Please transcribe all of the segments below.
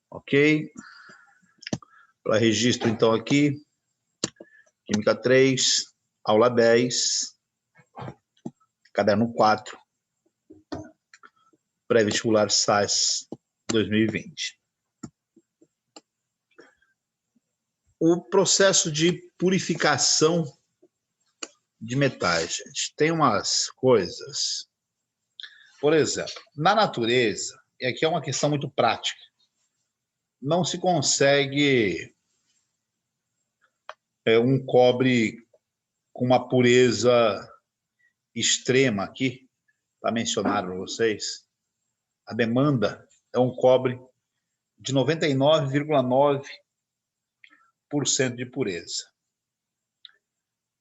Ok? Para registro, então, aqui, Química 3, aula 10, caderno 4, pré-vestibular SAS 2020. O processo de purificação de metais, gente, tem umas coisas. Por exemplo, na natureza, e aqui é uma questão muito prática, não se consegue um cobre com uma pureza extrema aqui, para mencionar para vocês. A demanda é um cobre de 99,9% de pureza.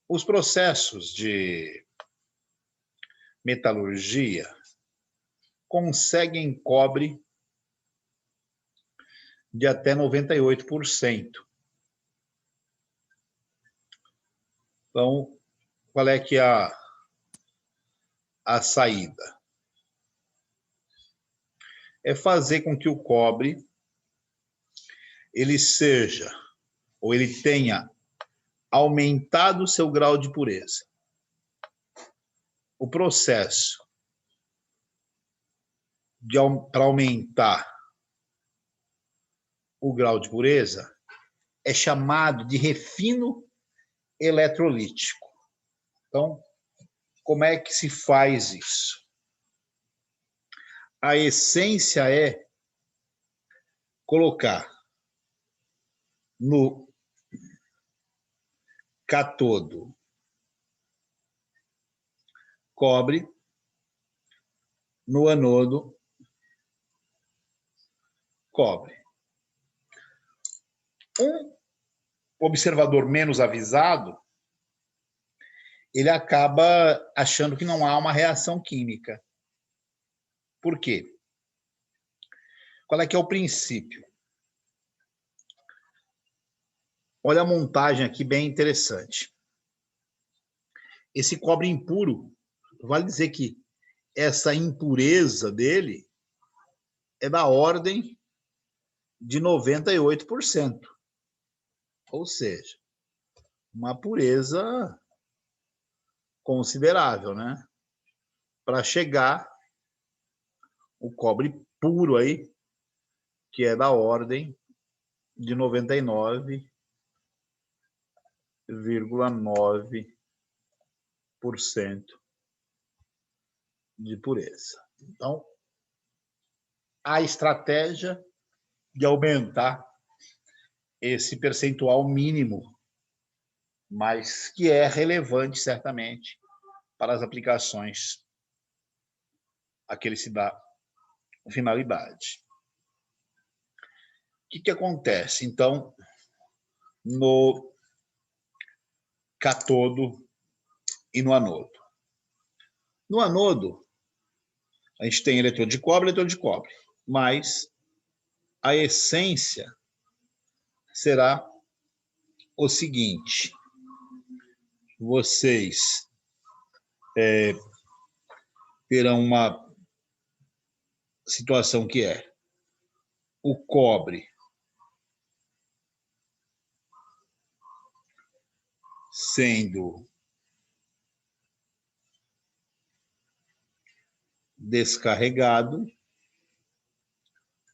Os processos de metalurgia conseguem cobre de até 98%. Então, qual é que é a saída? É fazer com que o cobre ele seja, ou ele tenha aumentado o seu grau de pureza. O processo para aumentar o grau de pureza é chamado de refino eletrolítico. Então, como é que se faz isso? A essência é colocar no catodo cobre, no anodo cobre. Um observador menos avisado, ele acaba achando que não há uma reação química. Por quê? Qual é que é o princípio? Olha a montagem aqui, bem interessante. Esse cobre impuro, vale dizer que essa impureza dele é da ordem de 98%. Ou seja, uma pureza considerável, né? Para chegar o cobre puro aí, que é da ordem de 99,9% de pureza. Então, a estratégia de aumentar esse percentual mínimo, mas que é relevante, certamente, para as aplicações a que ele se dá finalidade. O que acontece, então, no catodo e no anodo? No anodo, a gente tem eletrodo de cobre, mas a essência será o seguinte: vocês terão uma situação que é o cobre sendo descarregado,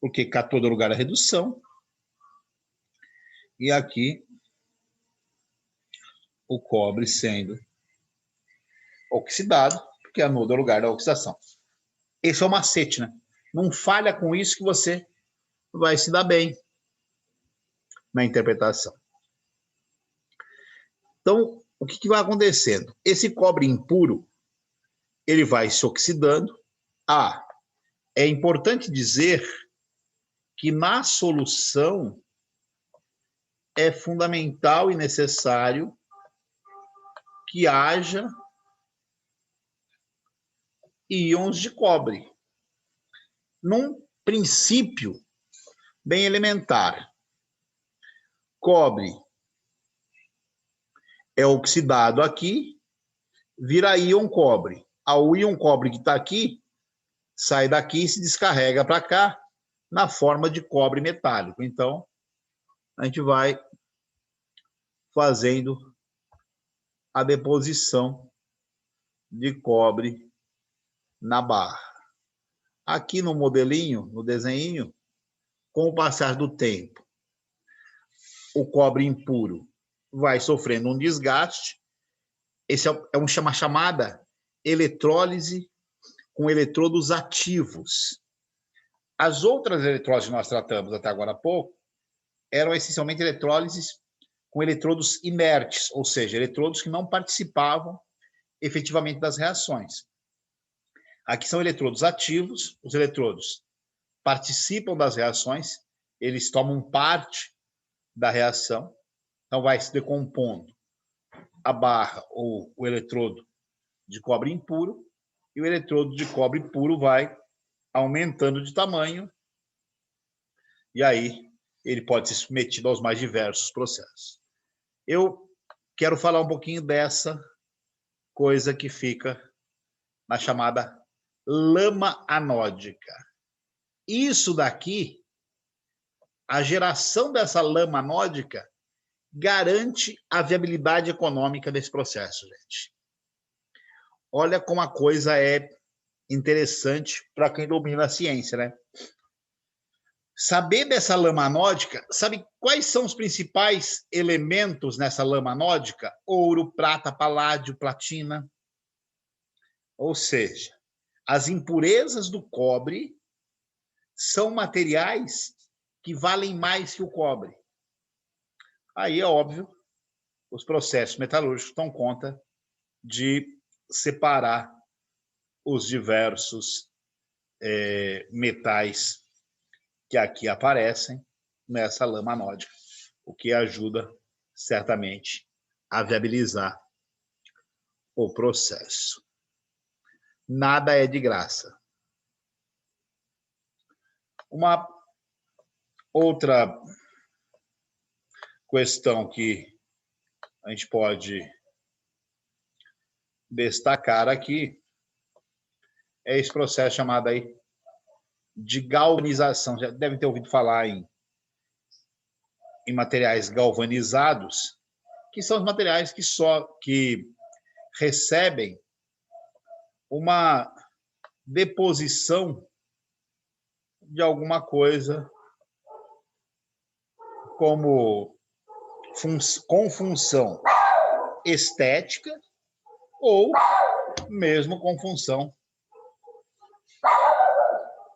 porque catodo é lugar da redução, e aqui o cobre sendo oxidado, porque anodo é o lugar da oxidação. Esse é o macete, né? Não falha com isso que você vai se dar bem na interpretação. Então, o que vai acontecendo? Esse cobre impuro, ele vai se oxidando. É importante dizer que na solução é fundamental e necessário que haja íons de cobre. Num princípio bem elementar, cobre é oxidado aqui, vira íon cobre. O íon cobre que está aqui, sai daqui e se descarrega para cá, na forma de cobre metálico. Então, a gente vai fazendo a deposição de cobre na barra. Aqui no modelinho, no desenho, com o passar do tempo, o cobre impuro vai sofrendo um desgaste. Esse é uma chamada eletrólise com eletrodos ativos. As outras eletrólises que nós tratamos até agora há pouco eram essencialmente eletrólises com eletrodos inertes, ou seja, eletrodos que não participavam efetivamente das reações. Aqui são eletrodos ativos, os eletrodos participam das reações, eles tomam parte da reação, então vai se decompondo a barra ou o eletrodo de cobre impuro, e o eletrodo de cobre puro vai aumentando de tamanho, e aí ele pode ser submetido aos mais diversos processos. Eu quero falar um pouquinho dessa coisa que fica na chamada lama anódica. Isso daqui, a geração dessa lama anódica garante a viabilidade econômica desse processo, gente. Olha como a coisa é interessante para quem domina a ciência, né? Saber dessa lama anódica, sabe quais são os principais elementos nessa lama anódica? Ouro, prata, paládio, platina. Ou seja, as impurezas do cobre são materiais que valem mais que o cobre. Aí é óbvio, os processos metalúrgicos dão conta de separar os diversos metais que aqui aparecem nessa lama anódica, o que ajuda certamente a viabilizar o processo. Nada é de graça. Uma outra questão que a gente pode destacar aqui é esse processo chamado aí de galvanização. Já devem ter ouvido falar em materiais galvanizados, que são os materiais que recebem uma deposição de alguma coisa como com função estética ou mesmo com função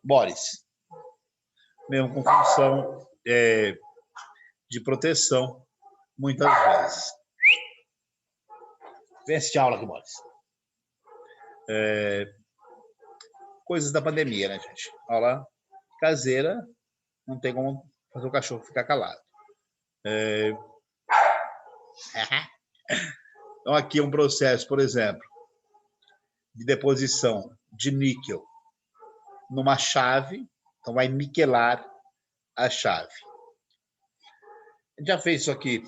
Boris, mesmo com função de proteção, muitas vezes. Vem assistir aula aqui, Boris. Coisas da pandemia, né, gente? Aula caseira, não tem como fazer o cachorro ficar calado. Então, aqui é um processo, por exemplo, de deposição de níquel numa chave, então vai niquelar a chave. A gente já fez isso aqui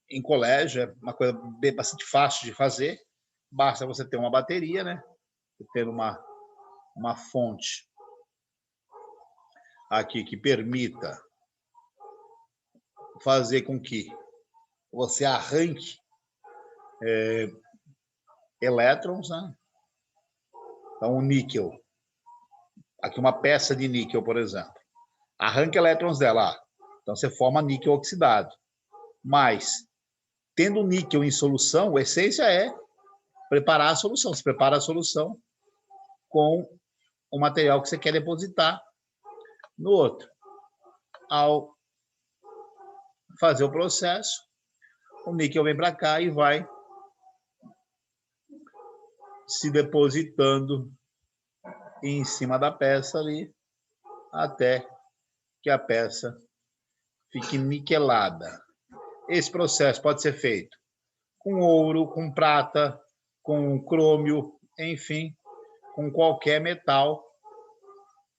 em colégio, é uma coisa bastante fácil de fazer, basta você ter uma bateria, né? Ter uma fonte aqui que permita fazer com que você arranque elétrons, né? Então, o níquel, aqui uma peça de níquel, por exemplo, arranca elétrons dela, então você forma níquel oxidado. Mas, tendo níquel em solução, a essência é preparar a solução. Você prepara a solução com o material que você quer depositar no outro. Ao fazer o processo, o níquel vem para cá e vai se depositando em cima da peça ali, até que a peça fique niquelada. Esse processo pode ser feito com ouro, com prata, com crômio, enfim, com qualquer metal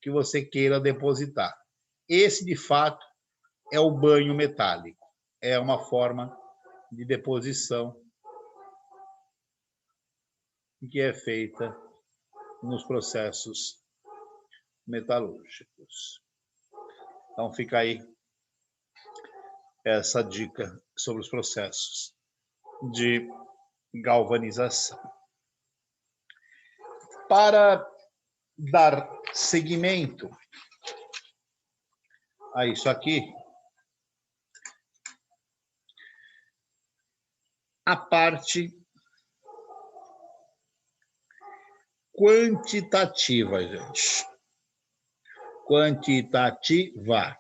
que você queira depositar. Esse, de fato, é o banho metálico. É uma forma de deposição que é feita nos processos metalúrgicos. Então, fica aí essa dica sobre os processos de galvanização. Para dar seguimento a isso aqui, a parte quantitativa, gente. Quantitativa.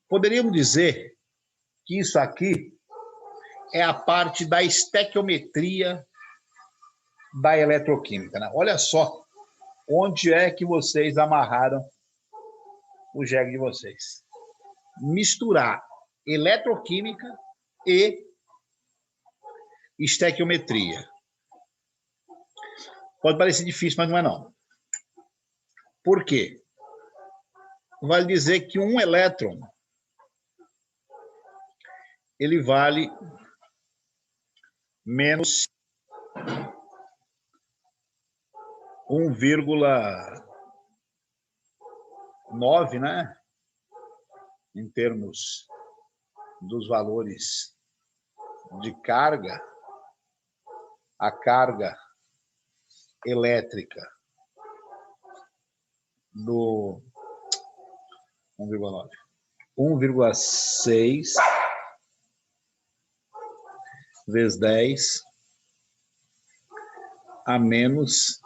Poderíamos dizer que isso aqui é a parte da estequiometria da eletroquímica, né? Olha só onde é que vocês amarraram o jegue de vocês. Misturar eletroquímica e estequiometria. Pode parecer difícil, mas não é não. Por quê? Vale dizer que um elétron ele vale menos 1,9, né? Em termos dos valores de carga, a carga elétrica do 1,9, 1,6 vezes 10 a menos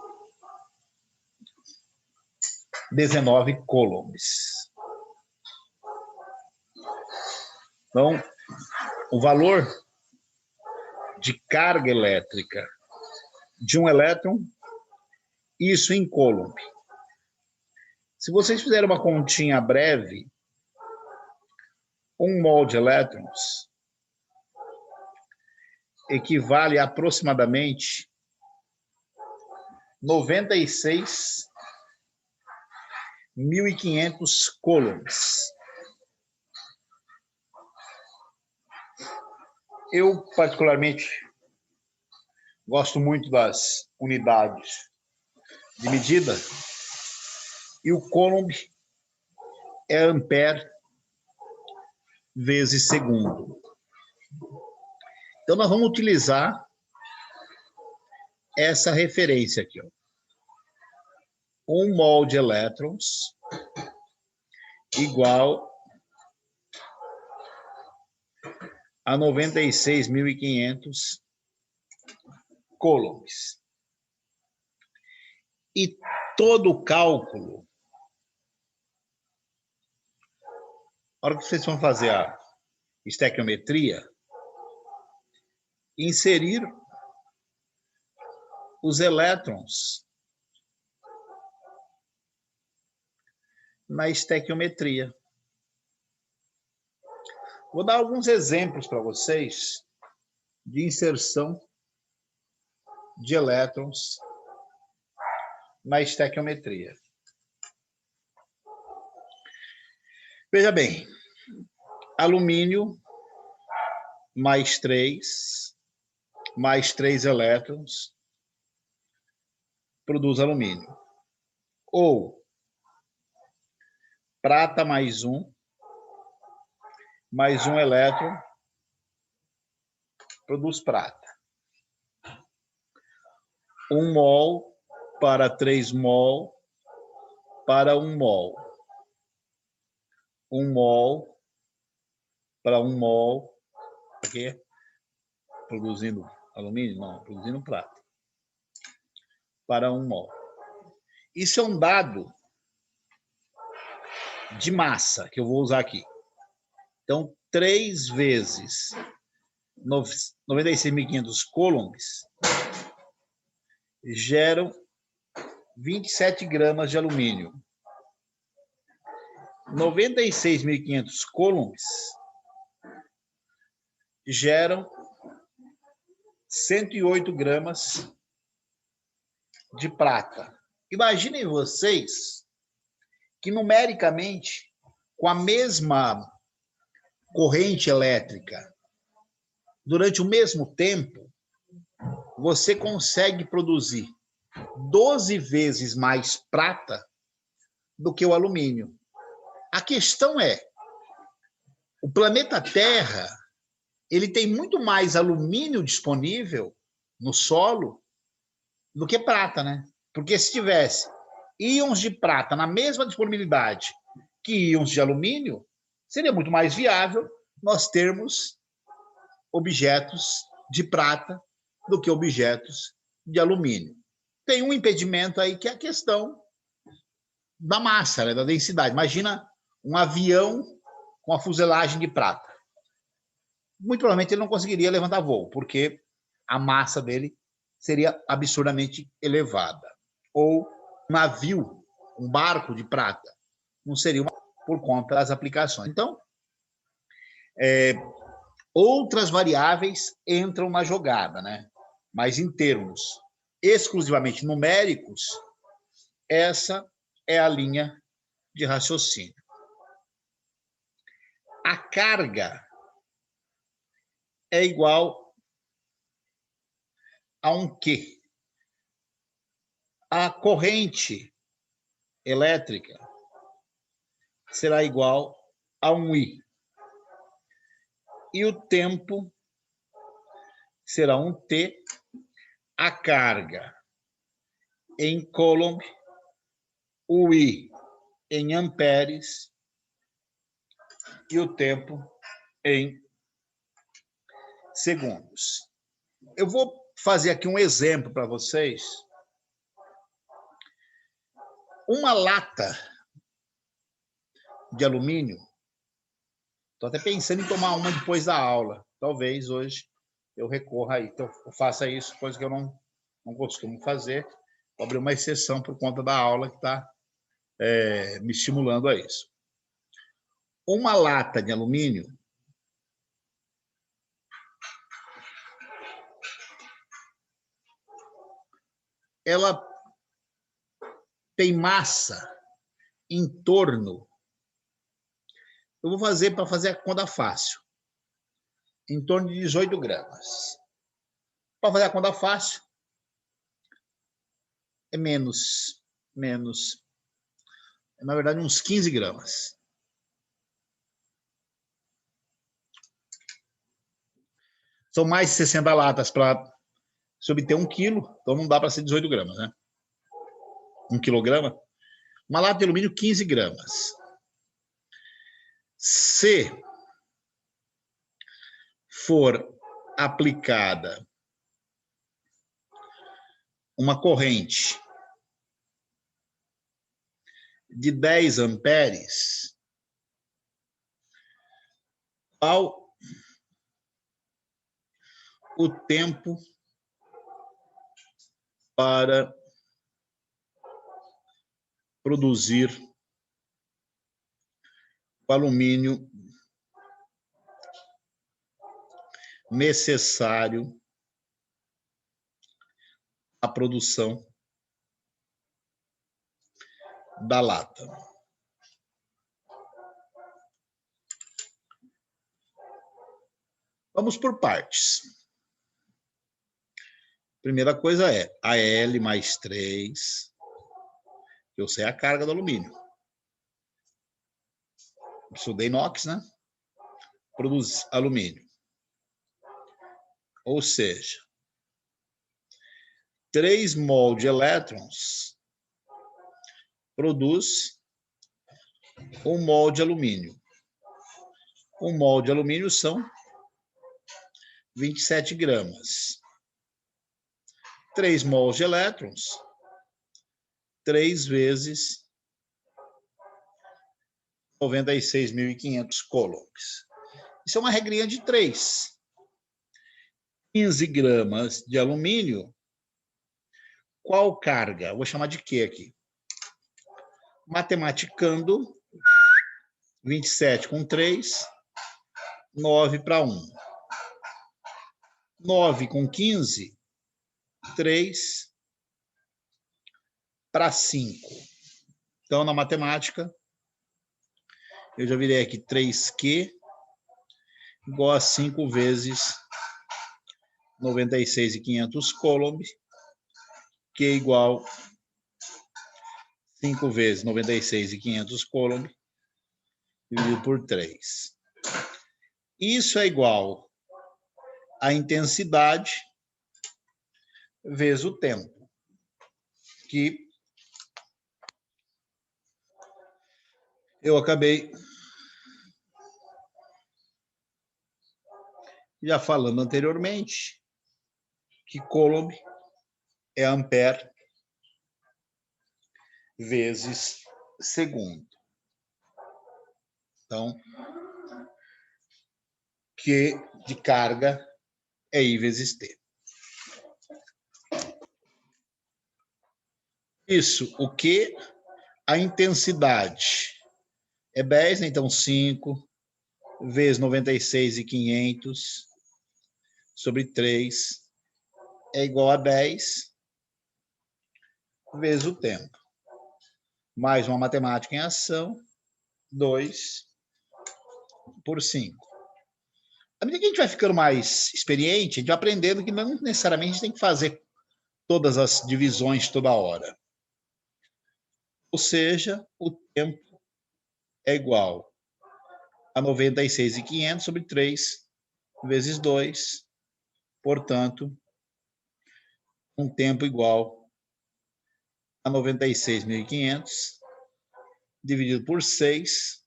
19 coulombs. Então, o valor de carga elétrica de um elétron, isso em coulomb. Se vocês fizerem uma continha breve, 1 mol de elétrons equivale a aproximadamente 96.500 coulombs. Eu, particularmente, gosto muito das unidades de medida, e o coulomb é ampere vezes segundo. Então, nós vamos utilizar essa referência aqui, ó. 1 mol de elétrons igual a 96.500 coulombs. E todo o cálculo, na hora que vocês vão fazer a estequiometria, inserir os elétrons na estequiometria. Vou dar alguns exemplos para vocês de inserção de elétrons na estequiometria. Veja bem, alumínio mais 3 elétrons produz alumínio. Ou prata mais um elétron produz prata. 1 mol para 3 mol para 1 mol. 1 mol para 1 mol. Aqui, produzindo alumínio? Não, produzindo prata. Para 1 mol. Isso é um dado de massa que eu vou usar aqui. Então, 3 vezes 96.500 coulombs geram 27 gramas de alumínio. 96.500 coulombs geram 108 gramas de prata. Imaginem vocês que, numericamente, com a mesma corrente elétrica, durante o mesmo tempo, você consegue produzir 12 vezes mais prata do que o alumínio. A questão é, o planeta Terra, ele tem muito mais alumínio disponível no solo do que prata, né? Porque se tivesse íons de prata na mesma disponibilidade que íons de alumínio, seria muito mais viável nós termos objetos de prata do que objetos de alumínio. Tem um impedimento aí que é a questão da massa, né, da densidade. Imagina um avião com a fuselagem de prata. Muito provavelmente ele não conseguiria levantar voo, porque a massa dele seria absurdamente elevada. Ou um navio, um barco de prata, não seria por conta das aplicações. Então, outras variáveis entram na jogada, né? Mas em termos exclusivamente numéricos, essa é a linha de raciocínio. A carga é igual a um Q. A corrente elétrica será igual a um I. E o tempo será um T. A carga em Coulomb, o I em amperes e o tempo em segundos. Eu vou fazer aqui um exemplo para vocês. Uma lata de alumínio, estou até pensando em tomar uma depois da aula. Talvez hoje eu recorra aí, então eu faça isso, coisa que eu não costumo fazer. Vou abrir uma exceção por conta da aula que está me estimulando a isso. Uma lata de alumínio ela tem massa em torno, eu vou fazer para fazer a conta fácil, em torno de 18 gramas. Para fazer a conta fácil, é menos, na verdade, uns 15 gramas. São mais de 60 latas para se obter 1 quilo, então não dá para ser 18 gramas, né? 1 quilograma. Uma lata de alumínio, 15 gramas. Se for aplicada uma corrente de 10 amperes, qual o tempo para produzir o alumínio necessário à produção da lata? Vamos por partes. Primeira coisa é a L mais 3. Eu sei a carga do alumínio. Estudei inox, né? Produz alumínio. Ou seja, 3 mol de elétrons produz 1 mol de alumínio. 1 mol de alumínio são 27 gramas. 3 mols de elétrons, 3 vezes 96.500 coulombs. Isso é uma regrinha de 3. 15 gramas de alumínio, qual carga? Vou chamar de Q aqui. Matematicando, 27 com 3, 9 para 1. 9 com 15, 3 para 5. Então, na matemática, eu já virei aqui 3Q igual a 5 vezes 96.500 coulomb, que é igual 5 vezes 96.500 coulomb, dividido por 3. Isso é igual a intensidade vezes o tempo, que eu acabei já falando anteriormente, que Coulomb é ampere vezes segundo. Então, Q de carga é I vezes T. Isso, o que a intensidade é 10, então 5 vezes 96.500 sobre 3 é igual a 10 vezes o tempo. Mais uma matemática em ação, 2 por 5. À medida que a gente vai ficando mais experiente, a gente vai aprendendo que não necessariamente a gente tem que fazer todas as divisões toda hora. Ou seja, o tempo é igual a 96.500 sobre 3 vezes 2. Portanto, um tempo igual a 96.500 dividido por 6.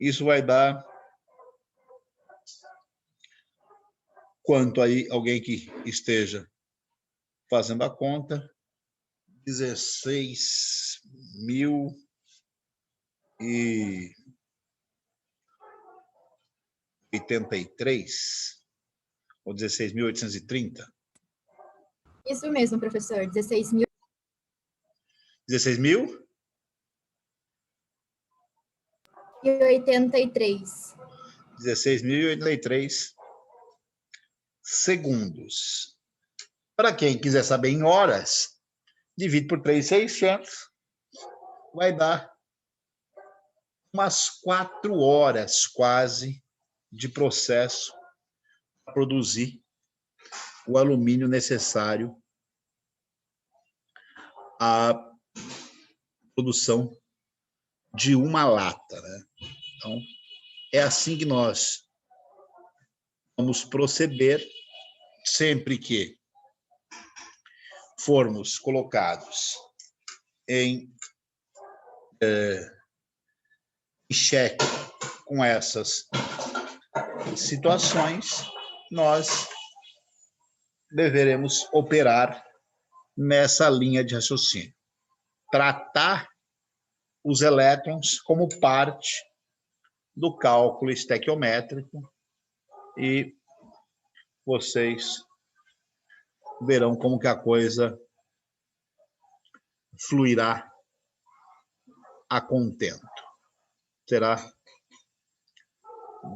Isso vai dar quanto aí alguém que esteja fazendo a conta, 16.083 ou 16.830. Isso mesmo, professor, 16.000. 16.000? 83. 16.083 segundos. Para quem quiser saber em horas, divide por 3.600, vai dar umas 4 horas quase de processo para produzir o alumínio necessário à produção de uma lata, né? Então, é assim que nós vamos proceder sempre que formos colocados em xeque com essas situações, nós deveremos operar nessa linha de raciocínio. Tratar os elétrons como parte do cálculo estequiométrico e vocês verão como que a coisa fluirá a contento. Será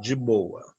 de boa.